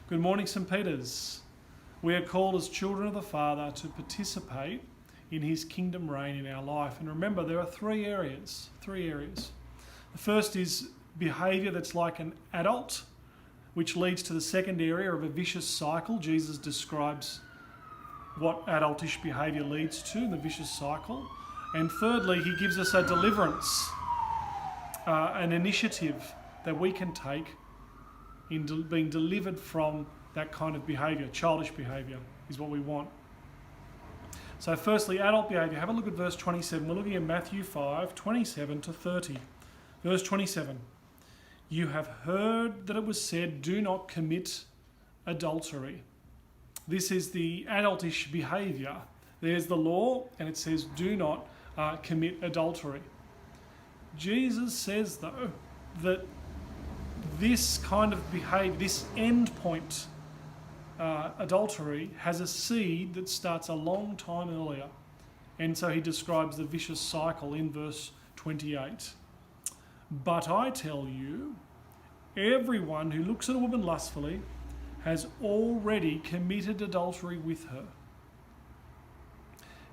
Good morning, St. Peter's. We are called as children of the Father to participate in his kingdom reign in our life. And remember, there are three areas. The first is behaviour that's like an adult, which leads to the second area of a vicious cycle. Jesus describes what adultish behaviour leads to in the vicious cycle. And thirdly, he gives us a deliverance, an initiative that we can take in being delivered from that kind of behaviour. Childish behaviour is what we want. So firstly, adult behaviour. Have a look at verse 27. We're looking at Matthew 5, 27 to 30. Verse 27. You have heard that it was said, do not commit adultery. This is the adultish behaviour. There's the law, and it says, do not commit adultery. Jesus says, though, that this kind of behaviour, this end point, adultery, has a seed that starts a long time earlier. And so he describes the vicious cycle in verse 28. But I tell you, everyone who looks at a woman lustfully has already committed adultery with her.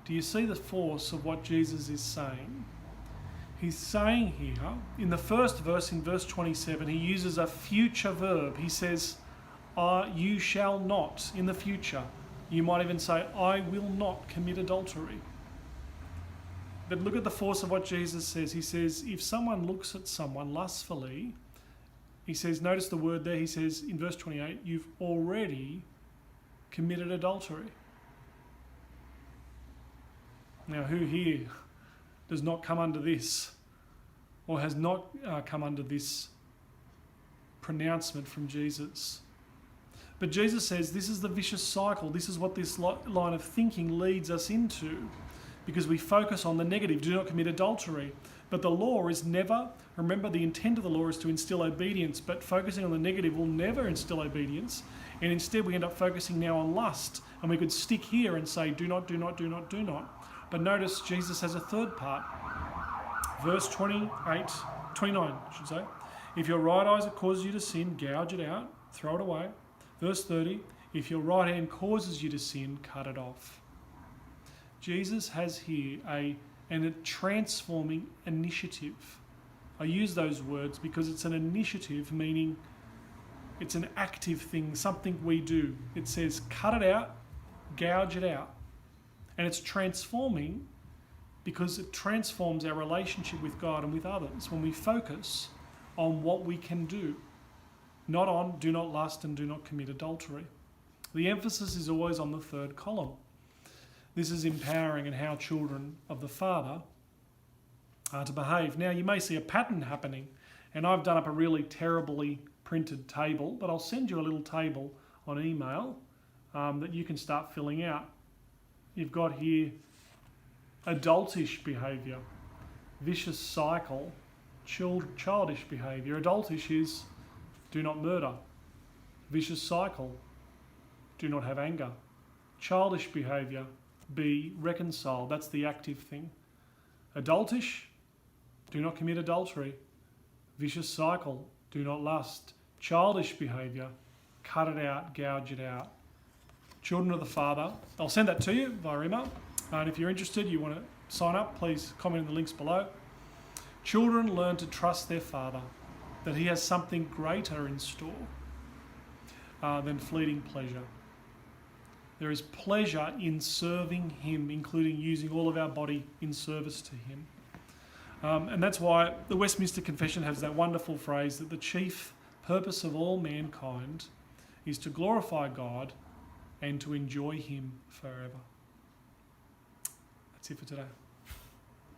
Do you see the force of what Jesus is saying? He's saying here, in the first verse, in verse 27, he uses a future verb. He says, you shall not, in the future. You might even say, I will not commit adultery. But look at the force of what Jesus says. He says, if someone looks at someone lustfully, he says, notice the word there, he says in verse 28, you've already committed adultery. Now, who here does not come under this, or has not come under this pronouncement from Jesus? But Jesus says this is the vicious cycle. This is what this line of thinking leads us into, because we focus on the negative. Do not commit adultery. But the law is never, remember, the intent of the law is to instill obedience, but focusing on the negative will never instill obedience. And instead we end up focusing now on lust. And we could stick here and say, do not, do not, do not, do not. But notice Jesus has a third part. Verse 29, I should say. If your right eye causes you to sin, gouge it out, throw it away. Verse 30, if your right hand causes you to sin, cut it off. Jesus has here a transforming initiative. I use those words because it's an initiative, meaning it's an active thing, something we do. It says cut it out, gouge it out. And it's transforming because it transforms our relationship with God and with others when we focus on what we can do, not on do not lust and do not commit adultery. The emphasis is always on the third column. This is empowering and how children of the Father are to behave. Now, you may see a pattern happening, and I've done up a really terribly printed table, but I'll send you a little table on email that you can start filling out. You've got here adultish behaviour, vicious cycle, childish behaviour. Adultish is do not murder. Vicious cycle, do not have anger. Childish behaviour, be reconciled. That's the active thing. Adultish, do not commit adultery. Vicious cycle, do not lust. Childish behaviour, cut it out, gouge it out. Children of the Father. I'll send that to you via email. And if you're interested, you want to sign up, please comment in the links below. Children learn to trust their Father, that he has something greater in store than fleeting pleasure. There is pleasure in serving him, including using all of our body in service to him. And that's why the Westminster Confession has that wonderful phrase that the chief purpose of all mankind is to glorify God and to enjoy him forever. That's it for today.